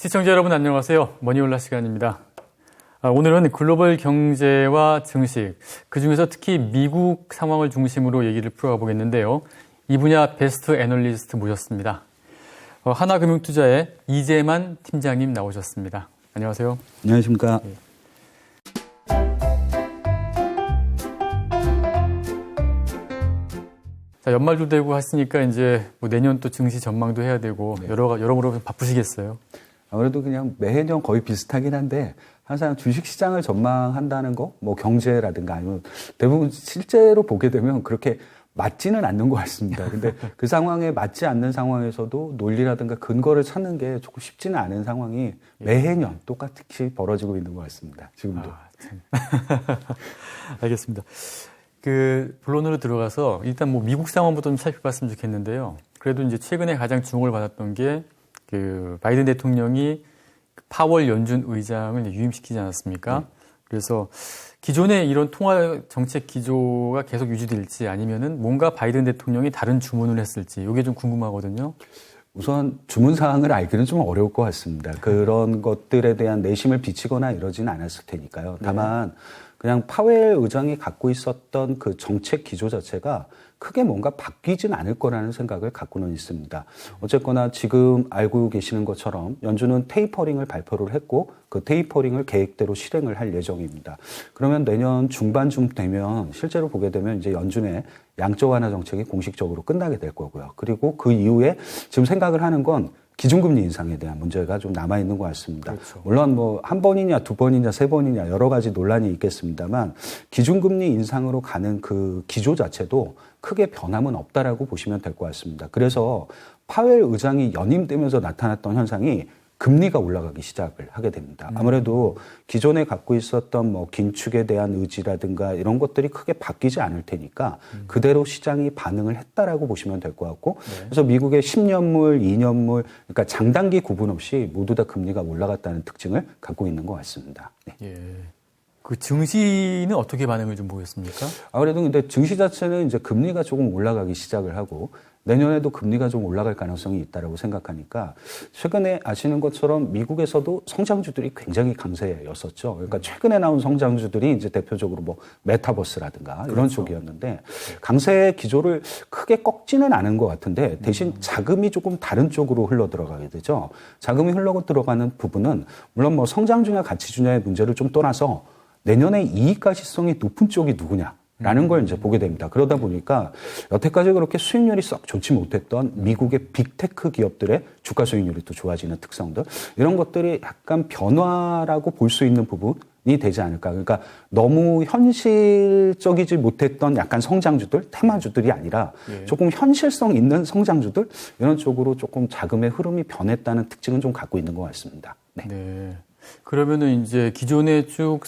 시청자 여러분 안녕하세요. 머니올라 시간입니다. 오늘은 글로벌 경제와 증시, 그중에서 특히 미국 상황을 중심으로 얘기를 풀어가 보겠는데요. 이 분야 베스트 애널리스트 모셨습니다. 하나금융투자의 이재만 팀장님 나오셨습니다. 안녕하세요. 안녕하십니까. 네. 자, 연말도 되고 하시니까 이제 뭐 내년 또 증시 전망도 해야 되고 여러모로 바쁘시겠어요. 아무래도 그냥 매해년 거의 비슷하긴 한데 항상 주식시장을 전망한다는 거, 뭐 경제라든가 아니면 대부분 실제로 보게 되면 그렇게 맞지는 않는 것 같습니다. 근데 그 상황에 맞지 않는 상황에서도 논리라든가 근거를 찾는 게 조금 쉽지는 않은 상황이 매해년 똑같이 벌어지고 있는 것 같습니다. 지금도. 알겠습니다. 본론으로 들어가서 일단 뭐 미국 상황부터 좀 살펴봤으면 좋겠는데요. 그래도 이제 최근에 가장 주목을 받았던 게 바이든 대통령이 파월 연준 의장을 유임시키지 않았습니까? 그래서 기존의 이런 통화 정책 기조가 계속 유지될지 아니면은 뭔가 바이든 대통령이 다른 주문을 했을지 이게 좀 궁금하거든요. 우선 주문 사항을 알기는 좀 어려울 것 같습니다. 그런 것들에 대한 내심을 비치거나 이러지는 않았을 테니까요. 다만 그냥 파웰 의장이 갖고 있었던 그 정책 기조 자체가 크게 뭔가 바뀌진 않을 거라는 생각을 갖고는 있습니다. 어쨌거나 지금 알고 계시는 것처럼 연준은 테이퍼링을 발표를 했고 그 테이퍼링을 계획대로 실행을 할 예정입니다. 그러면 내년 중반쯤 되면 실제로 보게 되면 이제 연준의 양적 완화 정책이 공식적으로 끝나게 될 거고요. 그리고 그 이후에 지금 생각을 하는 건 기준금리 인상에 대한 문제가 좀 남아있는 것 같습니다. 그렇죠. 물론 뭐 한 번이냐 두 번이냐 세 번이냐 여러 가지 논란이 있겠습니다만 기준금리 인상으로 가는 그 기조 자체도 크게 변함은 없다라고 보시면 될 것 같습니다. 그래서 파웰 의장이 연임되면서 나타났던 현상이 금리가 올라가기 시작을 하게 됩니다. 아무래도 기존에 갖고 있었던 뭐 긴축에 대한 의지라든가 이런 것들이 크게 바뀌지 않을 테니까 그대로 시장이 반응을 했다라고 보시면 될 것 같고 그래서 미국의 10년물, 2년물 그러니까 장단기 구분 없이 모두 다 금리가 올라갔다는 특징을 갖고 있는 것 같습니다. 네. 예. 그 증시는 어떻게 반응을 좀 보였습니까? 아무래도 근데 증시 자체는 이제 금리가 조금 올라가기 시작을 하고 내년에도 금리가 좀 올라갈 가능성이 있다라고 생각하니까 최근에 아시는 것처럼 미국에서도 성장주들이 굉장히 강세였었죠. 그러니까 최근에 나온 성장주들이 이제 대표적으로 뭐 메타버스라든가 이런 그렇죠. 쪽이었는데 강세 기조를 크게 꺾지는 않은 것 같은데 대신 자금이 조금 다른 쪽으로 흘러 들어가게 되죠. 자금이 흘러 들어가는 부분은 물론 뭐 성장주냐 가치주냐의 문제를 좀 떠나서 내년에 이익가시성이 높은 쪽이 누구냐. 라는 걸 이제 보게 됩니다. 그러다 보니까 여태까지 그렇게 수익률이 썩 좋지 못했던 미국의 빅테크 기업들의 주가 수익률이 또 좋아지는 특성들 이런 것들이 약간 변화라고 볼 수 있는 부분이 되지 않을까. 그러니까 너무 현실적이지 못했던 약간 성장주들, 테마주들이 아니라 조금 현실성 있는 성장주들 이런 쪽으로 조금 자금의 흐름이 변했다는 특징은 좀 갖고 있는 것 같습니다. 네. 그러면은 이제 기존에 쭉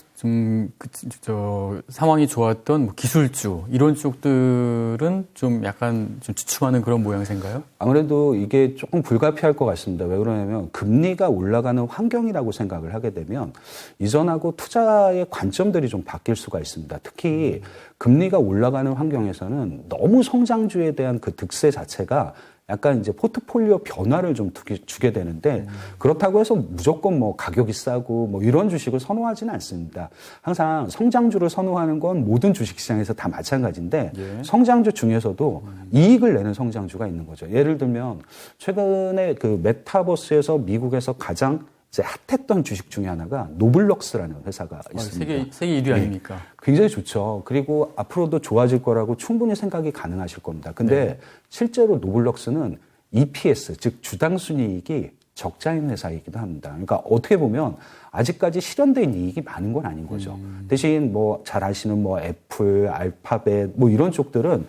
상황이 좋았던 뭐 기술주 이런 쪽들은 좀 약간 좀 주춤하는 그런 모양새인가요? 아무래도 이게 조금 불가피할 것 같습니다. 왜 그러냐면 금리가 올라가는 환경이라고 생각을 하게 되면 이전하고 투자의 관점들이 좀 바뀔 수가 있습니다. 특히 금리가 올라가는 환경에서는 너무 성장주에 대한 그 득세 자체가 약간 이제 포트폴리오 변화를 좀 주게 되는데 그렇다고 해서 무조건 뭐 가격이 싸고 뭐 이런 주식을 선호하지는 않습니다. 항상 성장주를 선호하는 건 모든 주식시장에서 다 마찬가지인데 성장주 중에서도 이익을 내는 성장주가 있는 거죠. 예를 들면 최근에 그 메타버스에서 미국에서 가장 이제 핫했던 주식 중에 하나가 노블럭스라는 회사가 있습니다. 세계 1위 아닙니까? 굉장히 좋죠. 그리고 앞으로도 좋아질 거라고 충분히 생각이 가능하실 겁니다. 근데 실제로 노블럭스는 EPS, 즉 주당 순이익이 적자인 회사이기도 합니다. 그러니까 어떻게 보면 아직까지 실현된 이익이 많은 건 아닌 거죠. 대신 뭐 잘 아시는 뭐 애플, 알파벳 뭐 이런 쪽들은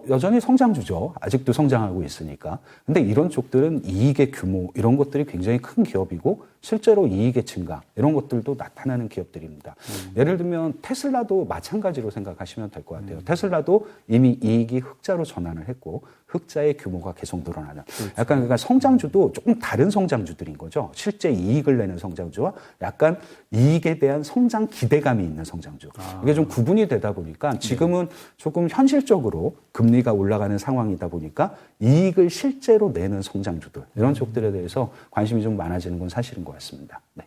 여전히 성장주죠. 아직도 성장하고 있으니까. 근데 이런 쪽들은 이익의 규모, 이런 것들이 굉장히 큰 기업이고, 실제로 이익의 증가, 이런 것들도 나타나는 기업들입니다. 예를 들면 테슬라도 마찬가지로 생각하시면 될 것 같아요. 테슬라도 이미 이익이 흑자로 전환을 했고, 흑자의 규모가 계속 늘어나는. 그렇죠. 약간 그러니까 성장주도 조금 다른 성장주들인 거죠. 실제 이익을 내는 성장주와 약간 이익에 대한 성장 기대감이 있는 성장주. 이게 좀 구분이 되다 보니까 지금은 조금 현실적으로 금리가 올라가는 상황이다 보니까 이익을 실제로 내는 성장주들 이런 쪽들에 대해서 관심이 좀 많아지는 건 사실인 것 같습니다. 네.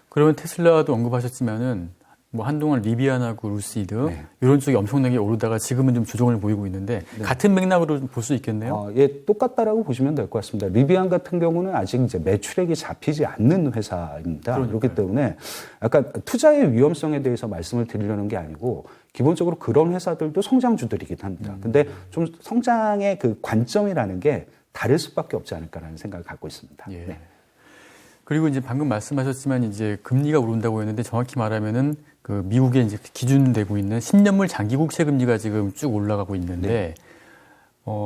그러면 테슬라도 언급하셨지만은 뭐 한동안 리비안하고 루시드 네. 이런 쪽이 엄청나게 오르다가 지금은 좀 조정을 보이고 있는데 네. 같은 맥락으로 볼 수 있겠네요. 예, 똑같다라고 보시면 될 것 같습니다. 리비안 같은 경우는 아직 이제 매출액이 잡히지 않는 회사입니다. 그러니까요. 그렇기 때문에 약간 투자의 위험성에 대해서 말씀을 드리려는 게 아니고 기본적으로 그런 회사들도 성장주들이긴 합니다. 근데 좀 성장의 그 관점이라는 게 다를 수밖에 없지 않을까라는 생각을 갖고 있습니다. 예. 네. 그리고 이제 방금 말씀하셨지만 이제 금리가 오른다고 했는데 정확히 말하면은 그 미국에 이제 기준되고 있는 10년물 장기 국채 금리가 지금 쭉 올라가고 있는데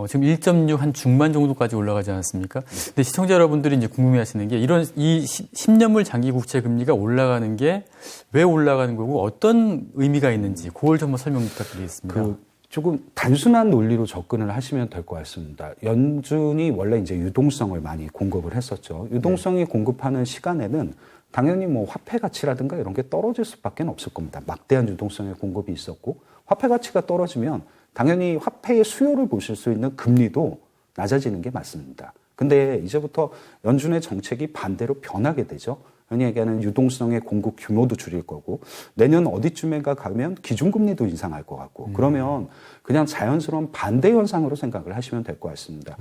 지금 1.6 한 중반 정도까지 올라가지 않았습니까? 근데 시청자 여러분들이 이제 궁금해하시는 게 이런 이 10년물 장기 국채 금리가 올라가는 게 왜 올라가는 거고 어떤 의미가 있는지 그걸 좀 설명 부탁드리겠습니다. 조금 단순한 논리로 접근을 하시면 될 것 같습니다. 연준이 원래 이제 유동성을 많이 공급을 했었죠. 유동성이 공급하는 시간에는 당연히 뭐 화폐 가치라든가 이런 게 떨어질 수밖에 없을 겁니다. 막대한 유동성의 공급이 있었고 화폐 가치가 떨어지면 당연히 화폐의 수요를 보실 수 있는 금리도 낮아지는 게 맞습니다. 근데 이제부터 연준의 정책이 반대로 변하게 되죠. 흔히 얘기하는 유동성의 공급 규모도 줄일 거고 내년 어디쯤인가 가면 기준금리도 인상할 것 같고 그러면 그냥 자연스러운 반대 현상으로 생각을 하시면 될 것 같습니다.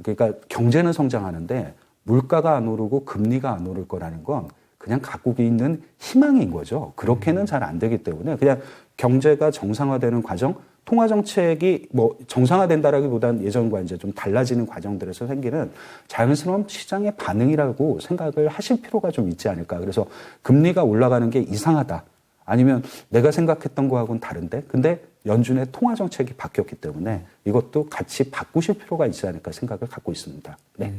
그러니까 경제는 성장하는데 물가가 안 오르고 금리가 안 오를 거라는 건 그냥 각국이 있는 희망인 거죠. 그렇게는 잘 안 되기 때문에 그냥 경제가 정상화되는 과정, 통화 정책이 뭐 정상화된다라기보다는 예전과 이제 좀 달라지는 과정들에서 생기는 자연스러운 시장의 반응이라고 생각을 하실 필요가 좀 있지 않을까. 그래서 금리가 올라가는 게 이상하다. 아니면 내가 생각했던 거하고는 다른데, 근데 연준의 통화 정책이 바뀌었기 때문에 이것도 같이 바꾸실 필요가 있지 않을까 생각을 갖고 있습니다. 네.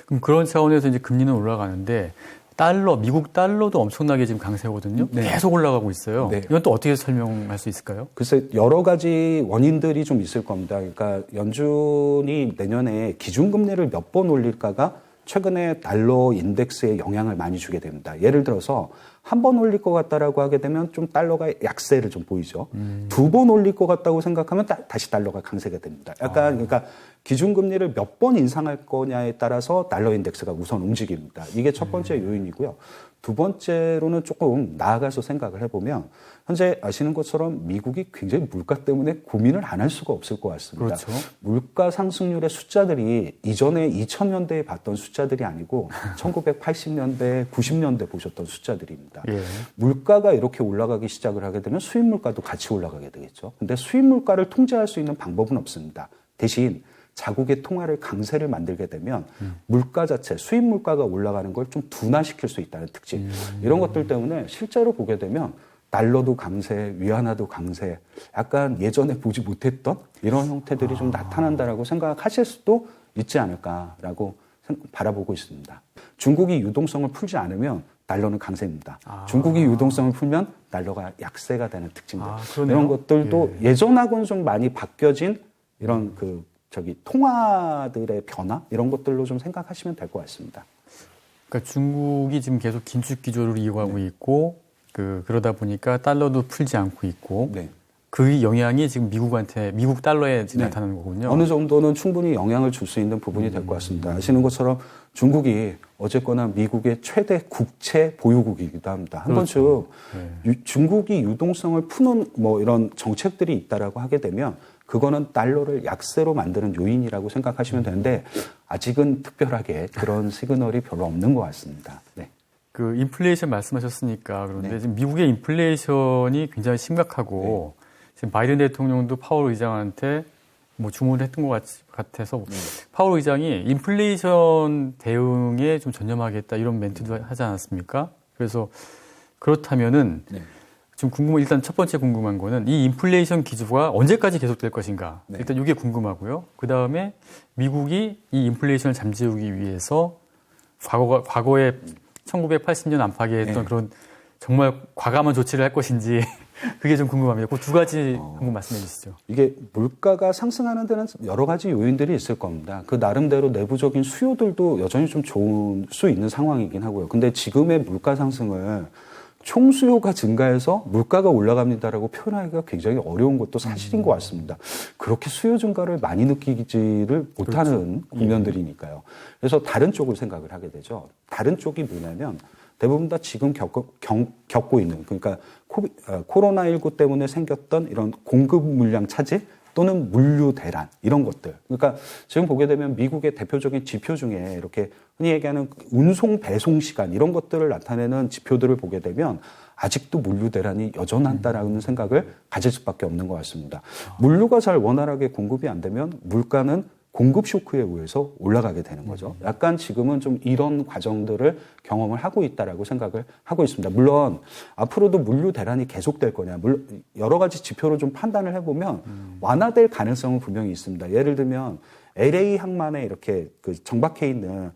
그럼 그런 차원에서 이제 금리는 올라가는데 미국 달러도 엄청나게 지금 강세거든요. 네. 계속 올라가고 있어요. 네. 이건 또 어떻게 설명할 수 있을까요? 글쎄 여러 가지 원인들이 좀 있을 겁니다. 그러니까 연준이 내년에 기준금리를 몇 번 올릴까가 최근에 달러 인덱스에 영향을 많이 주게 됩니다. 예를 들어서 한 번 올릴 것 같다라고 하게 되면 좀 달러가 약세를 좀 보이죠. 두 번 올릴 것 같다고 생각하면 다시 달러가 강세가 됩니다. 약간 그러니까 기준금리를 몇 번 인상할 거냐에 따라서 달러 인덱스가 우선 움직입니다. 이게 첫 번째 요인이고요. 두 번째로는 조금 나아가서 생각을 해보면 현재 아시는 것처럼 미국이 굉장히 물가 때문에 고민을 안 할 수가 없을 것 같습니다. 그렇죠. 물가 상승률의 숫자들이 이전에 2000년대에 봤던 숫자들이 아니고 1980년대, 90년대 보셨던 숫자들입니다. 예. 물가가 이렇게 올라가기 시작을 하게 되면 수입 물가도 같이 올라가게 되겠죠. 근데 수입 물가를 통제할 수 있는 방법은 없습니다. 대신 자국의 통화를 강세를 만들게 되면 물가 자체, 수입 물가가 올라가는 걸 좀 둔화시킬 수 있다는 특징. 이런 것들 때문에 실제로 보게 되면 달러도 강세, 위안화도 강세, 약간 예전에 보지 못했던 이런 형태들이 좀 나타난다라고 생각하실 수도 있지 않을까라고 바라보고 있습니다. 중국이 유동성을 풀지 않으면 달러는 강세입니다. 중국이 유동성을 풀면 달러가 약세가 되는 특징들. 이런 것들도 예전하고는 좀 많이 바뀌어진 이런 통화들의 변화 이런 것들로 좀 생각하시면 될 것 같습니다. 그러니까 중국이 지금 계속 긴축 기조를 이용하고 있고 그러다 보니까 달러도 풀지 않고 있고 네. 그 영향이 지금 미국 달러에 네. 나타나는 거군요. 어느 정도는 충분히 영향을 줄 수 있는 부분이 될 것 같습니다. 아시는 것처럼 중국이 어쨌거나 미국의 최대 국채 보유국이기도 합니다. 한 그렇죠. 번쯤 중국이 유동성을 푸는 뭐 이런 정책들이 있다라고 하게 되면 그거는 달러를 약세로 만드는 요인이라고 생각하시면 되는데 아직은 특별하게 그런 시그널이 별로 없는 것 같습니다. 네. 그 인플레이션 말씀하셨으니까 그런데 네. 지금 미국의 인플레이션이 굉장히 심각하고 지금 바이든 대통령도 파월 의장한테 뭐 주문을 했던 것 같아서 파월 의장이 인플레이션 대응에 좀 전념하겠다 이런 멘트도 하지 않았습니까? 그래서 그렇다면은 좀 일단 첫 번째 궁금한 거는 이 인플레이션 기조가 언제까지 계속될 것인가? 일단 이게 궁금하고요. 그 다음에 미국이 이 인플레이션을 잠재우기 위해서 과거에 1980년 안팎에 했던 그런 정말 과감한 조치를 할 것인지 그게 좀 궁금합니다. 그 두 가지 한번 말씀해 주시죠. 이게 물가가 상승하는 데는 여러 가지 요인들이 있을 겁니다. 그 나름대로 내부적인 수요들도 여전히 좀 좋을 수 있는 상황이긴 하고요. 근데 지금의 물가 상승을 총수요가 증가해서 물가가 올라갑니다라고 표현하기가 굉장히 어려운 것도 사실인 것 같습니다. 그렇게 수요 증가를 많이 느끼지를 못하는 그렇죠. 국면들이니까요. 그래서 다른 쪽을 생각을 하게 되죠. 다른 쪽이 뭐냐면 대부분 다 지금 겪고 있는, 그러니까 코로나19 때문에 생겼던 이런 공급 물량 차질 또는 물류 대란 이런 것들. 그러니까 지금 보게 되면 미국의 대표적인 지표 중에 이렇게 흔히 얘기하는 운송 배송 시간 이런 것들을 나타내는 지표들을 보게 되면 아직도 물류 대란이 여전하다라는 생각을 가질 수밖에 없는 것 같습니다. 물류가 잘 원활하게 공급이 안 되면 물가는 공급 쇼크에 의해서 올라가게 되는 거죠. 약간 지금은 좀 이런 과정들을 경험을 하고 있다라고 생각을 하고 있습니다. 물론 앞으로도 물류 대란이 계속될 거냐, 물론 여러 가지 지표로 좀 판단을 해보면 완화될 가능성은 분명히 있습니다. 예를 들면 LA 항만에 이렇게 정박해 있는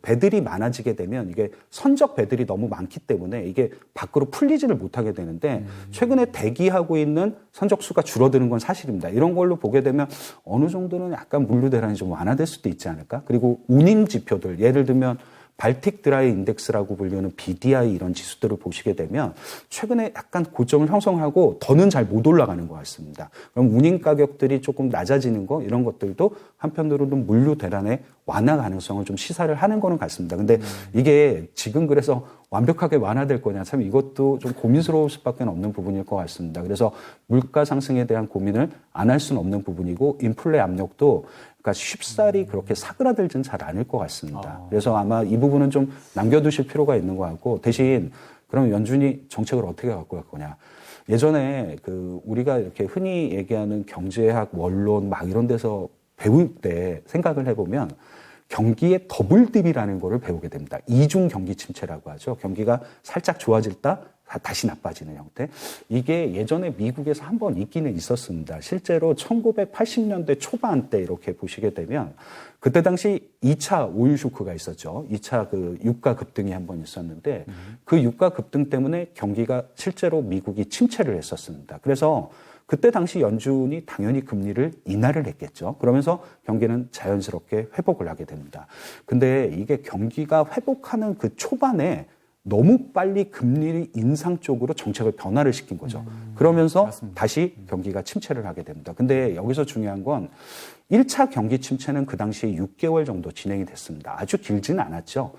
배들이 많아지게 되면 이게 선적 배들이 너무 많기 때문에 이게 밖으로 풀리지를 못하게 되는데 최근에 대기하고 있는 선적 수가 줄어드는 건 사실입니다. 이런 걸로 보게 되면 어느 정도는 약간 물류 대란이 좀 완화될 수도 있지 않을까? 그리고 운임 지표들, 예를 들면 발틱 드라이 인덱스라고 불리는 BDI 이런 지수들을 보시게 되면 최근에 약간 고점을 형성하고 더는 잘 못 올라가는 것 같습니다. 그럼 운임 가격들이 조금 낮아지는 거 이런 것들도 한편으로는 물류 대란의 완화 가능성을 좀 시사를 하는 거는 같습니다. 근데 이게 지금 그래서 완벽하게 완화될 거냐 참 이것도 좀 고민스러울 수밖에 없는 부분일 것 같습니다. 그래서 물가 상승에 대한 고민을 안 할 수는 없는 부분이고 인플레 압력도 그러니까 쉽사리 그렇게 사그라들지는 잘 않을 것 같습니다. 그래서 아마 이 부분은 좀 남겨두실 필요가 있는 것 같고 대신 그럼 연준이 정책을 어떻게 갖고 갈 거냐. 예전에 우리가 이렇게 흔히 얘기하는 경제학 원론 막 이런 데서 배울 때 생각을 해보면 경기의 더블딥이라는 거를 배우게 됩니다. 이중 경기 침체라고 하죠. 경기가 살짝 좋아질다 다시 나빠지는 형태. 이게 예전에 미국에서 한번 있기는 있었습니다. 실제로 1980년대 초반 때 이렇게 보시게 되면 그때 당시 2차 오일 쇼크가 있었죠. 2차 유가 급등이 한번 있었는데 그 유가 급등 때문에 경기가 실제로 미국이 침체를 했었습니다. 그래서 그때 당시 연준이 당연히 금리를 인하를 했겠죠. 그러면서 경기는 자연스럽게 회복을 하게 됩니다. 근데 이게 경기가 회복하는 그 초반에 너무 빨리 금리 인상 쪽으로 정책을 변화를 시킨 거죠. 그러면서 맞습니다. 다시 경기가 침체를 하게 됩니다. 근데 여기서 중요한 건 1차 경기 침체는 그 당시에 6개월 정도 진행이 됐습니다. 아주 길지는 않았죠.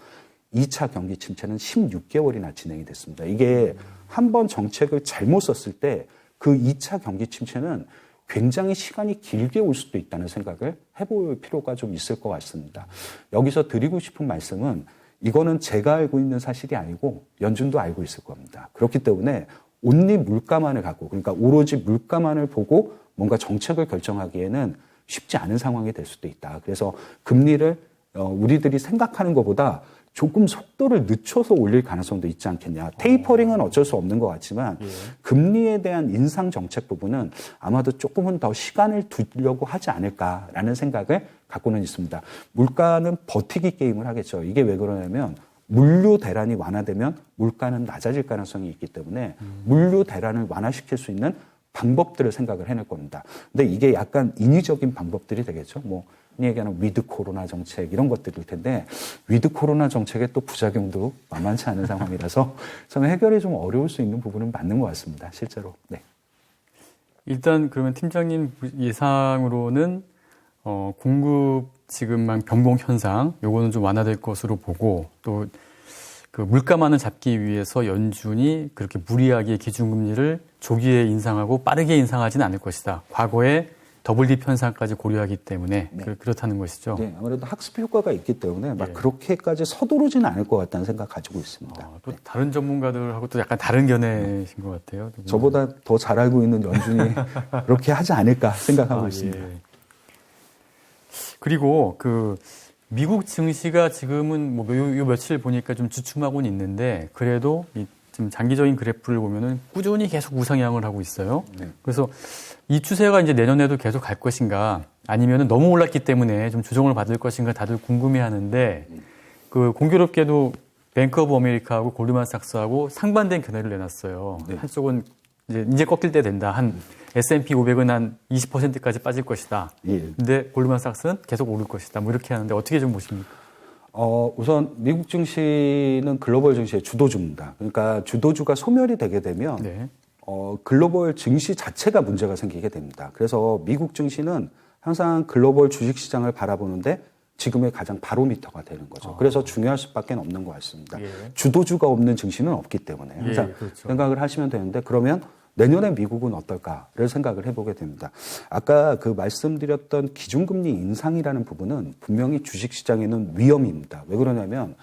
2차 경기 침체는 16개월이나 진행이 됐습니다. 이게 한번 정책을 잘못 썼을 때 그 2차 경기 침체는 굉장히 시간이 길게 올 수도 있다는 생각을 해볼 필요가 좀 있을 것 같습니다. 여기서 드리고 싶은 말씀은 이거는 제가 알고 있는 사실이 아니고 연준도 알고 있을 겁니다. 그렇기 때문에 온리 물가만을 갖고 그러니까 오로지 물가만을 보고 뭔가 정책을 결정하기에는 쉽지 않은 상황이 될 수도 있다. 그래서 금리를 우리들이 생각하는 것보다 조금 속도를 늦춰서 올릴 가능성도 있지 않겠냐. 테이퍼링은 어쩔 수 없는 것 같지만 금리에 대한 인상 정책 부분은 아마도 조금은 더 시간을 두려고 하지 않을까라는 생각을 갖고는 있습니다. 물가는 버티기 게임을 하겠죠. 이게 왜 그러냐면 물류 대란이 완화되면 물가는 낮아질 가능성이 있기 때문에 물류 대란을 완화시킬 수 있는 방법들을 생각을 해낼 겁니다. 근데 이게 약간 인위적인 방법들이 되겠죠. 얘기하는 위드 코로나 정책 이런 것들일 텐데 위드 코로나 정책의 또 부작용도 만만치 않은 상황이라서 저는 해결이 좀 어려울 수 있는 부분은 맞는 것 같습니다. 실제로. 네. 일단 그러면 팀장님 예상으로는 공급 지금만 변동 현상 요거는 좀 완화될 것으로 보고 또 그 물가만을 잡기 위해서 연준이 그렇게 무리하게 기준금리를 조기에 인상하고 빠르게 인상하지는 않을 것이다. 과거에 더블딥 현상까지 고려하기 때문에 네. 그렇다는 것이죠. 네, 아무래도 학습 효과가 있기 때문에 막 그렇게까지 서두르지는 않을 것 같다는 생각 가지고 있습니다. 또 다른 전문가들하고 또 약간 다른 견해신 것 같아요. 저보다 더 잘 알고 있는 연준이 그렇게 하지 않을까 생각하고 있습니다. 예. 그리고 미국 증시가 지금은 요 며칠 보니까 좀 주춤하고는 있는데 그래도 지금 장기적인 그래프를 보면은 꾸준히 계속 우상향을 하고 있어요. 네. 그래서 이 추세가 이제 내년에도 계속 갈 것인가 아니면은 너무 올랐기 때문에 좀 조정을 받을 것인가 다들 궁금해 하는데 공교롭게도 뱅크 오브 아메리카하고 골드만삭스하고 상반된 견해를 내놨어요. 네. 한쪽은 이제 꺾일 때 된다. S&P 500은 한 20%까지 빠질 것이다. 예. 근데 골드만삭스는 계속 오를 것이다. 이렇게 하는데 어떻게 좀 보십니까? 우선 미국 증시는 글로벌 증시의 주도주입니다. 그러니까 주도주가 소멸이 되게 되면 네. 글로벌 증시 자체가 문제가 생기게 됩니다. 그래서 미국 증시는 항상 글로벌 주식시장을 바라보는데 지금의 가장 바로미터가 되는 거죠. 그래서 중요할 수밖에 없는 것 같습니다. 예. 주도주가 없는 증시는 없기 때문에 항상 그렇죠. 생각을 하시면 되는데 그러면 내년에 미국은 어떨까를 생각을 해보게 됩니다. 아까 그 말씀드렸던 기준금리 인상이라는 부분은 분명히 주식시장에는 위험입니다. 왜 그러냐면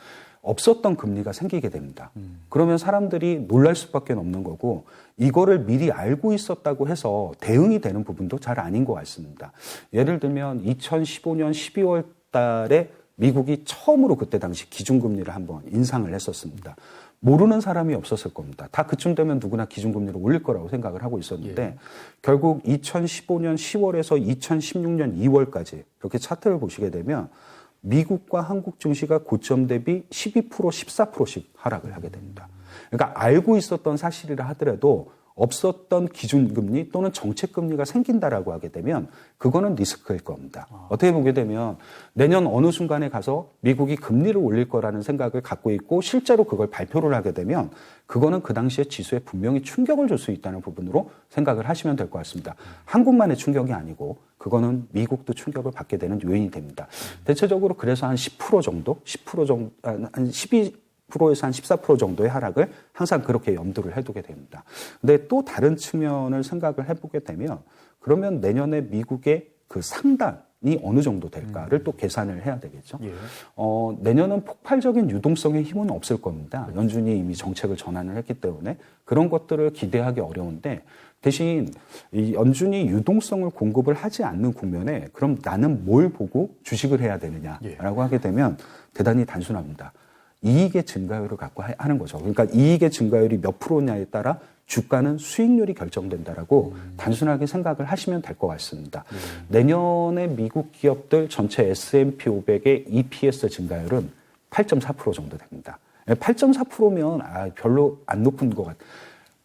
없었던 금리가 생기게 됩니다. 그러면 사람들이 놀랄 수밖에 없는 거고 이거를 미리 알고 있었다고 해서 대응이 되는 부분도 잘 아닌 것 같습니다. 예를 들면 2015년 12월 달에 미국이 처음으로 그때 당시 기준금리를 한번 인상을 했었습니다. 모르는 사람이 없었을 겁니다. 다 그쯤 되면 누구나 기준금리를 올릴 거라고 생각을 하고 있었는데 결국 2015년 10월에서 2016년 2월까지 이렇게 차트를 보시게 되면 미국과 한국 증시가 고점 대비 12%, 14%씩 하락을 하게 됩니다. 그러니까 알고 있었던 사실이라 하더라도 없었던 기준금리 또는 정책금리가 생긴다라고 하게 되면 그거는 리스크일 겁니다. 어떻게 보게 되면 내년 어느 순간에 가서 미국이 금리를 올릴 거라는 생각을 갖고 있고 실제로 그걸 발표를 하게 되면 그거는 그 당시에 지수에 분명히 충격을 줄 수 있다는 부분으로 생각을 하시면 될 것 같습니다. 한국만의 충격이 아니고 그거는 미국도 충격을 받게 되는 요인이 됩니다. 대체적으로 그래서 한 10% 정도, 10% 정도, 한 12%에서 한 14% 정도의 하락을 항상 그렇게 염두를 해두게 됩니다. 근데 또 다른 측면을 생각을 해보게 되면 그러면 내년에 미국의 그 상단이 어느 정도 될까를 또 계산을 해야 되겠죠. 내년은 폭발적인 유동성의 힘은 없을 겁니다. 연준이 이미 정책을 전환을 했기 때문에 그런 것들을 기대하기 어려운데 대신 이 연준이 유동성을 공급을 하지 않는 국면에 그럼 나는 뭘 보고 주식을 해야 되느냐라고 하게 되면 대단히 단순합니다. 이익의 증가율을 갖고 하는 거죠. 그러니까 이익의 증가율이 몇 프로냐에 따라 주가는 수익률이 결정된다라고 단순하게 생각을 하시면 될 것 같습니다. 내년에 미국 기업들 전체 S&P 500의 EPS 증가율은 8.4% 정도 됩니다. 8.4%면 별로 안 높은 것 같아요.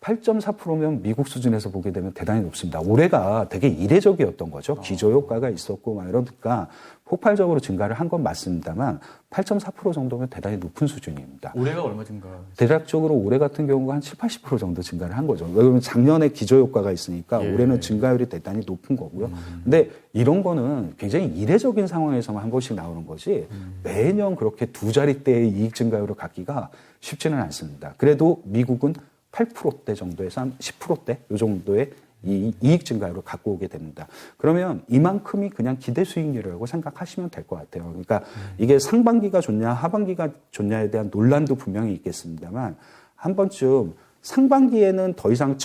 8.4%면 미국 수준에서 보게 되면 대단히 높습니다. 올해가 되게 이례적이었던 거죠. 기저효과가 있었고 막 이러니까 폭발적으로 증가를 한 건 맞습니다만 8.4% 정도면 대단히 높은 수준입니다. 올해가 얼마 증가? 대략적으로 올해 같은 경우가 한 7, 80% 정도 증가를 한 거죠. 왜냐하면 작년에 기저효과가 있으니까 올해는 증가율이 대단히 높은 거고요. 근데 이런 거는 굉장히 이례적인 상황에서만 한 번씩 나오는 거지 매년 그렇게 두 자릿대의 이익 증가율을 갖기가 쉽지는 않습니다. 그래도 미국은 8%대 정도에서 한 10%대 이 정도의 이 이익 증가율을 갖고 오게 됩니다. 그러면 이만큼이 그냥 기대 수익률이라고 생각하시면 될 것 같아요. 그러니까 이게 상반기가 좋냐 하반기가 좋냐에 대한 논란도 분명히 있겠습니다만 한 번쯤 상반기에는 더 이상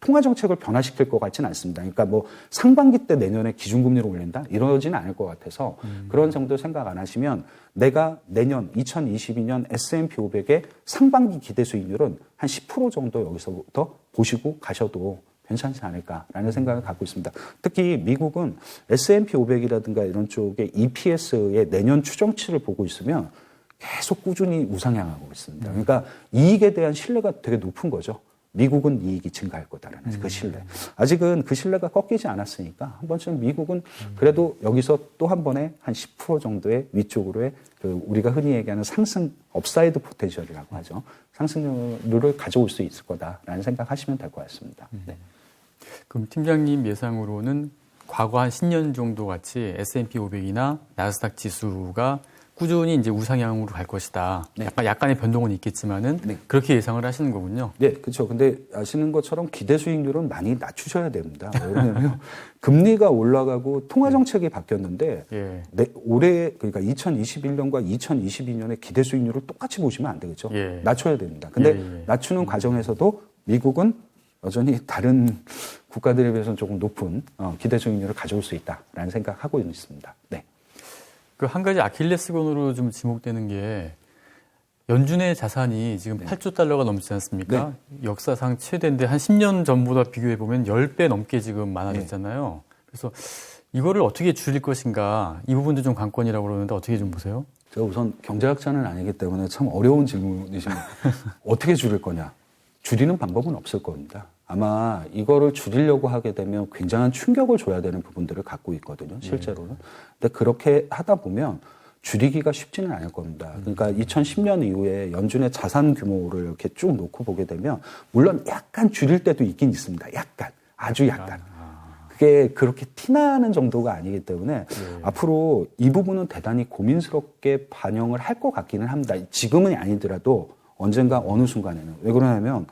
통화 정책을 변화시킬 것 같지는 않습니다. 그러니까 뭐 상반기 때 내년에 기준금리를 올린다? 이러지는 않을 것 같아서 그런 정도 생각 안 하시면 내가 내년 2022년 S&P 500의 상반기 기대 수익률은 한 10% 정도 여기서부터 보시고 가셔도 괜찮지 않을까라는 생각을 갖고 있습니다. 특히 미국은 S&P 500이라든가 이런 쪽의 EPS의 내년 추정치를 보고 있으면 계속 꾸준히 우상향하고 있습니다. 그러니까 이익에 대한 신뢰가 되게 높은 거죠. 미국은 이익이 증가할 거다라는 그 신뢰. 아직은 그 신뢰가 꺾이지 않았으니까 한 번쯤 미국은 그래도 여기서 또 한 번에 한 10% 정도의 위쪽으로의 그 우리가 흔히 얘기하는 상승 업사이드 포텐셜이라고 하죠. 상승률을 가져올 수 있을 거다라는 생각하시면 될 것 같습니다. 네. 그럼 팀장님 예상으로는 과거 한 10년 정도 같이 S&P 500이나 나스닥 지수가 꾸준히 이제 우상향으로 갈 것이다. 네. 약간의 변동은 있겠지만은 네. 그렇게 예상을 하시는 거군요. 네, 그렇죠. 근데 아시는 것처럼 기대 수익률은 많이 낮추셔야 됩니다. 왜냐하면 금리가 올라가고 통화 정책이 바뀌었는데 올해 그러니까 2021년과 2022년에 기대 수익률을 똑같이 보시면 안 되겠죠. 낮춰야 됩니다. 근데 낮추는 과정에서도 미국은 여전히 다른 국가들에 비해서는 조금 높은 기대 수익률을 가져올 수 있다라는 생각하고 있습니다. 네. 그 한 가지 아킬레스건으로 좀 지목되는 게 연준의 자산이 지금 8조 달러가 넘지 않습니까? 역사상 최대인데 한 10년 전보다 비교해 보면 10배 넘게 지금 많아졌잖아요. 그래서 이거를 어떻게 줄일 것인가 이 부분도 좀 관건이라고 그러는데 어떻게 좀 보세요? 제가 우선 경제학자는 아니기 때문에 참 어려운 질문이십니다. 어떻게 줄일 거냐? 줄이는 방법은 없을 겁니다. 아마 이거를 줄이려고 하게 되면 굉장한 충격을 줘야 되는 부분들을 갖고 있거든요, 실제로는. 근데 그렇게 하다 보면 줄이기가 쉽지는 않을 겁니다. 그러니까 2010년 이후에 연준의 자산 규모를 이렇게 쭉 놓고 보게 되면 물론 약간 줄일 때도 있긴 있습니다. 약간, 아주 약간. 그게 그렇게 티나는 정도가 아니기 때문에 앞으로 이 부분은 대단히 고민스럽게 반영을 할 것 같기는 합니다. 지금은 아니더라도 언젠가 어느 순간에는. 왜 그러냐면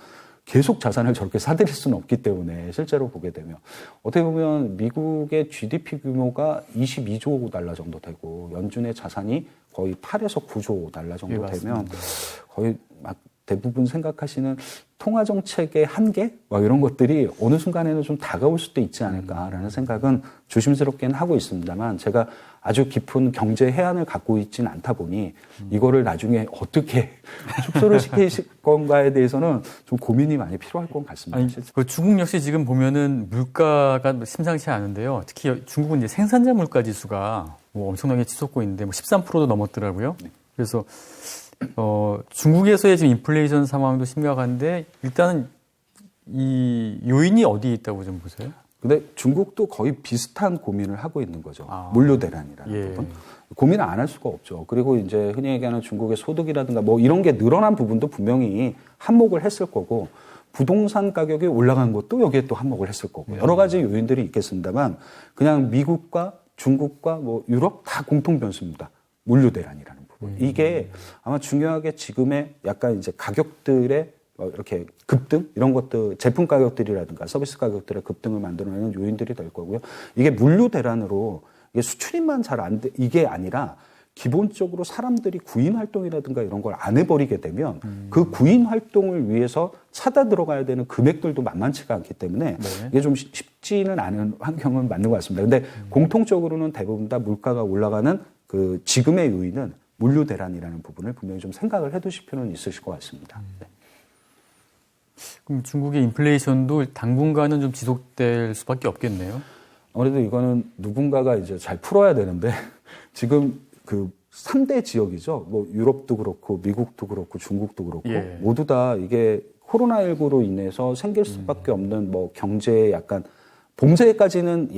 계속 자산을 저렇게 사들일 수는 없기 때문에 실제로 보게 되면 어떻게 보면 미국의 GDP 규모가 22조 달러 정도 되고 연준의 자산이 거의 8에서 9조 달러 정도 되면 거의 막 대부분 생각하시는 통화정책의 한계? 막 이런 것들이 어느 순간에는 좀 다가올 수도 있지 않을까라는 생각은 조심스럽게는 하고 있습니다만 제가 아주 깊은 경제 해안을 갖고 있지는 않다 보니 이거를 나중에 어떻게 축소를 시킬 건가에 대해서는 좀 고민이 많이 필요할 것 같습니다. 아니, 그 중국 역시 지금 보면은 물가가 심상치 않은데요. 특히 중국은 이제 생산자 물가 지수가 뭐 엄청나게 치솟고 있는데 뭐 13%도 넘었더라고요. 그래서 중국에서의 지금 인플레이션 상황도 심각한데 일단은 이 요인이 어디에 있다고 좀 보세요? 근데 중국도 거의 비슷한 고민을 하고 있는 거죠. 물류 대란이라는 부분. 고민을 안 할 수가 없죠. 그리고 이제 흔히 얘기하는 중국의 소득이라든가 뭐 이런 게 늘어난 부분도 분명히 한몫을 했을 거고 부동산 가격이 올라간 것도 여기에 또 한몫을 했을 거고 여러 가지 요인들이 있겠습니다만 그냥 미국과 중국과 뭐 유럽 다 공통 변수입니다. 물류 대란이라는 부분. 이게 아마 중요하게 지금의 약간 이제 가격들의 이렇게 급등 이런 것들 제품 가격들이라든가 서비스 가격들의 급등을 만들어내는 요인들이 될 거고요. 이게 물류 대란으로 이게 수출입만 잘 안 돼 이게 아니라 기본적으로 사람들이 구인 활동이라든가 이런 걸 안 해버리게 되면 그 구인 활동을 위해서 찾아 들어가야 되는 금액들도 만만치가 않기 때문에 이게 좀 쉽지는 않은 환경은 맞는 것 같습니다. 근데 공통적으로는 대부분 다 물가가 올라가는 그 지금의 요인은 물류 대란이라는 부분을 분명히 좀 생각을 해두실 필요는 있으실 것 같습니다. 네. 그럼 중국의 인플레이션도 당분간은 좀 지속될 수밖에 없겠네요. 아무래도 이거는 누군가가 이제 잘 풀어야 되는데 지금 그 3대 지역이죠. 뭐 유럽도 그렇고 미국도 그렇고 중국도 그렇고 모두 다 이게 코로나19로 인해서 생길 수밖에 없는 뭐 경제에 약간 봄새까지는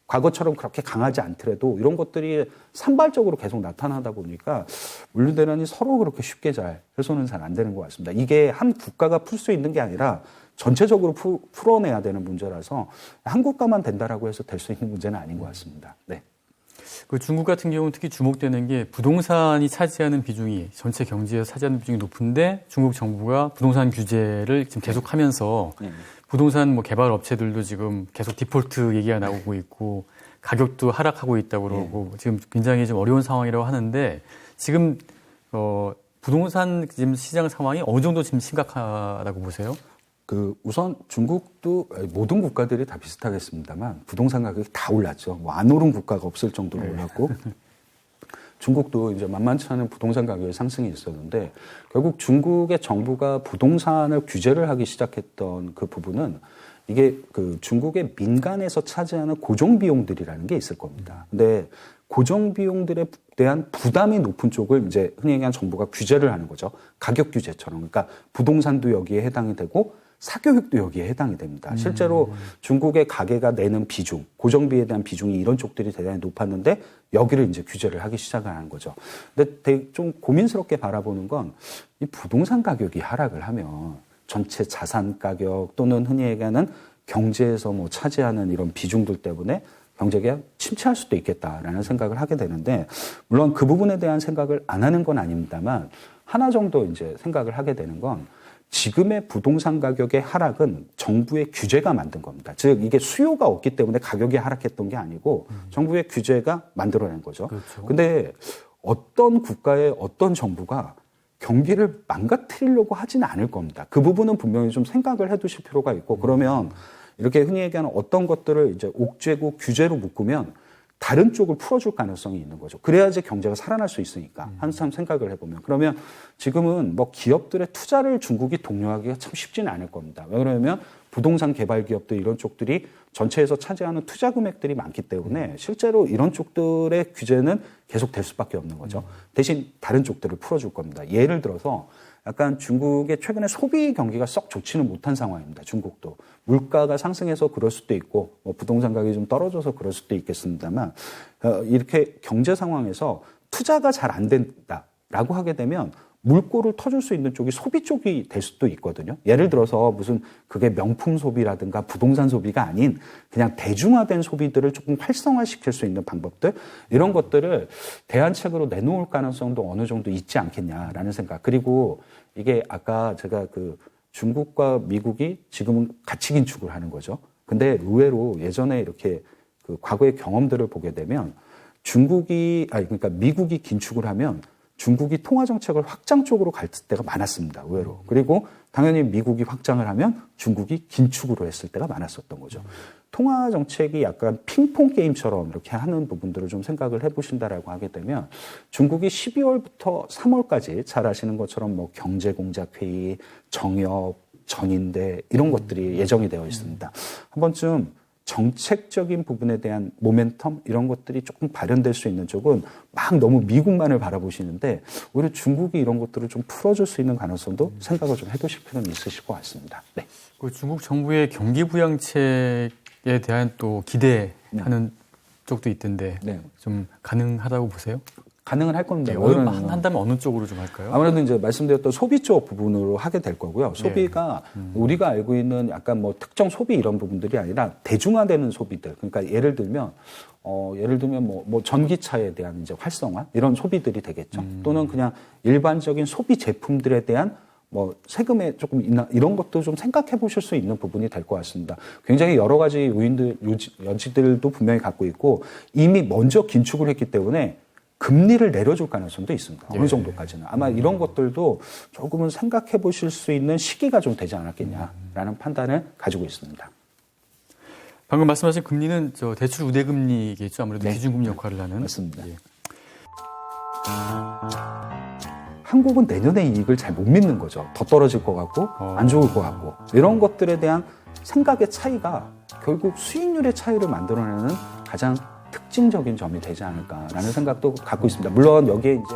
과거처럼 그렇게 강하지 않더라도 이런 것들이 산발적으로 계속 나타나다 보니까 물류 대란이 서로 그렇게 쉽게 잘 해소는 잘 안 되는 것 같습니다. 이게 한 국가가 풀 수 있는 게 아니라 전체적으로 풀어내야 되는 문제라서 한 국가만 된다라고 해서 될 수 있는 문제는 아닌 것 같습니다. 네. 그 중국 같은 경우는 특히 주목되는 게 부동산이 차지하는 비중이 전체 경제에서 차지하는 비중이 높은데 중국 정부가 부동산 규제를 지금 계속하면서 부동산 뭐 개발 업체들도 지금 계속 디폴트 얘기가 나오고 있고 가격도 하락하고 있다고 그러고 지금 굉장히 좀 어려운 상황이라고 하는데 지금 부동산 지금 시장 상황이 어느 정도 지금 심각하다고 보세요? 우선 중국도 모든 국가들이 다 비슷하겠습니다만 부동산 가격이 다 올랐죠. 뭐 안 오른 국가가 없을 정도로 올랐고 중국도 이제 만만치 않은 부동산 가격의 상승이 있었는데 결국 중국의 정부가 부동산을 규제를 하기 시작했던 그 부분은 이게 그 중국의 민간에서 차지하는 고정 비용들이라는 게 있을 겁니다. 근데 고정 비용들에 대한 부담이 높은 쪽을 이제 흔히 얘기하는 정부가 규제를 하는 거죠. 가격 규제처럼. 그러니까 부동산도 여기에 해당이 되고 사교육도 여기에 해당이 됩니다. 실제로 중국의 가계가 내는 비중, 고정비에 대한 비중이 이런 쪽들이 대단히 높았는데 여기를 이제 규제를 하기 시작을 하는 거죠. 근데 좀 고민스럽게 바라보는 건 이 부동산 가격이 하락을 하면 전체 자산 가격 또는 흔히 얘기하는 경제에서 뭐 차지하는 이런 비중들 때문에 경제가 침체할 수도 있겠다라는 생각을 하게 되는데 물론 그 부분에 대한 생각을 안 하는 건 아닙니다만 하나 정도 이제 생각을 하게 되는 건 지금의 부동산 가격의 하락은 정부의 규제가 만든 겁니다. 즉 이게 수요가 없기 때문에 가격이 하락했던 게 아니고 정부의 규제가 만들어낸 거죠. 그런데 어떤 국가의 어떤 정부가 경기를 망가뜨리려고 하지는 않을 겁니다. 그 부분은 분명히 좀 생각을 해두실 필요가 있고 그러면 이렇게 흔히 얘기하는 어떤 것들을 이제 옥죄고 규제로 묶으면 다른 쪽을 풀어줄 가능성이 있는 거죠. 그래야지 경제가 살아날 수 있으니까. 한참 생각을 해보면. 그러면 지금은 뭐 기업들의 투자를 중국이 독려하기가 참 쉽지는 않을 겁니다. 왜 그러냐면 부동산 개발 기업들 이런 쪽들이 전체에서 차지하는 투자 금액들이 많기 때문에 실제로 이런 쪽들의 규제는 계속 될 수밖에 없는 거죠. 대신 다른 쪽들을 풀어줄 겁니다. 예를 들어서 약간 중국의 최근에 소비 경기가 썩 좋지는 못한 상황입니다. 중국도. 물가가 상승해서 그럴 수도 있고 뭐 부동산 가격이 좀 떨어져서 그럴 수도 있겠습니다만 이렇게 경제 상황에서 투자가 잘 안 된다라고 하게 되면 물꼬를 터줄 수 있는 쪽이 소비 쪽이 될 수도 있거든요. 예를 들어서 무슨 그게 명품 소비라든가 부동산 소비가 아닌 그냥 대중화된 소비들을 조금 활성화시킬 수 있는 방법들, 이런 것들을 대안책으로 내놓을 가능성도 어느 정도 있지 않겠냐라는 생각. 그리고 이게 아까 제가 그 중국과 미국이 지금은 같이 긴축을 하는 거죠. 근데 의외로 예전에 이렇게 그 과거의 경험들을 보게 되면 그러니까 미국이 긴축을 하면 중국이 통화 정책을 확장 쪽으로 갈 때가 많았습니다. 의외로. 그리고 당연히 미국이 확장을 하면 중국이 긴축으로 했을 때가 많았었던 거죠. 통화 정책이 약간 핑퐁 게임처럼 이렇게 하는 부분들을 좀 생각을 해보신다라고 하게 되면 중국이 12월부터 3월까지 잘 아시는 것처럼 뭐 경제공작회의, 정협, 전인대 이런 것들이 예정이 되어 있습니다. 한 번쯤 정책적인 부분에 대한 모멘텀 이런 것들이 조금 발현될 수 있는 쪽은 막 너무 미국만을 바라보시는데 오히려 중국이 이런 것들을 좀 풀어줄 수 있는 가능성도 생각을 좀 해두실 필요는 있으실 것 같습니다. 네. 그 중국 정부의 경기 부양책에 대한 또 기대하는 쪽도 있던데 네. 좀 가능하다고 보세요? 가능은 할 겁니다. 네, 한다면 어느 쪽으로 좀 할까요? 아무래도 이제 말씀드렸던 소비 쪽 부분으로 하게 될 거고요. 소비가 우리가 알고 있는 약간 뭐 특정 소비 이런 부분들이 아니라 대중화되는 소비들. 그러니까 예를 들면 뭐 전기차에 대한 이제 활성화 이런 소비들이 되겠죠. 또는 그냥 일반적인 소비 제품들에 대한 뭐 세금에 조금 있나 이런 것도 좀 생각해 보실 수 있는 부분이 될 것 같습니다. 굉장히 여러 가지 여지들도 분명히 갖고 있고 이미 먼저 긴축을 했기 때문에 금리를 내려줄 가능성도 있습니다. 어느 정도까지는. 아마 이런 것들도 조금은 생각해 보실 수 있는 시기가 좀 되지 않았겠냐라는 판단을 가지고 있습니다. 방금 말씀하신 금리는 저 대출 우대금리겠죠. 아무래도 네. 기준금리 역할을 하는. 맞습니다. 예. 한국은 내년의 이익을 잘 못 믿는 거죠. 더 떨어질 것 같고 안 좋을 것 같고 이런 것들에 대한 생각의 차이가 결국 수익률의 차이를 만들어내는 가장 특징적인 점이 되지 않을까라는 생각도 갖고 있습니다. 물론 여기에 이제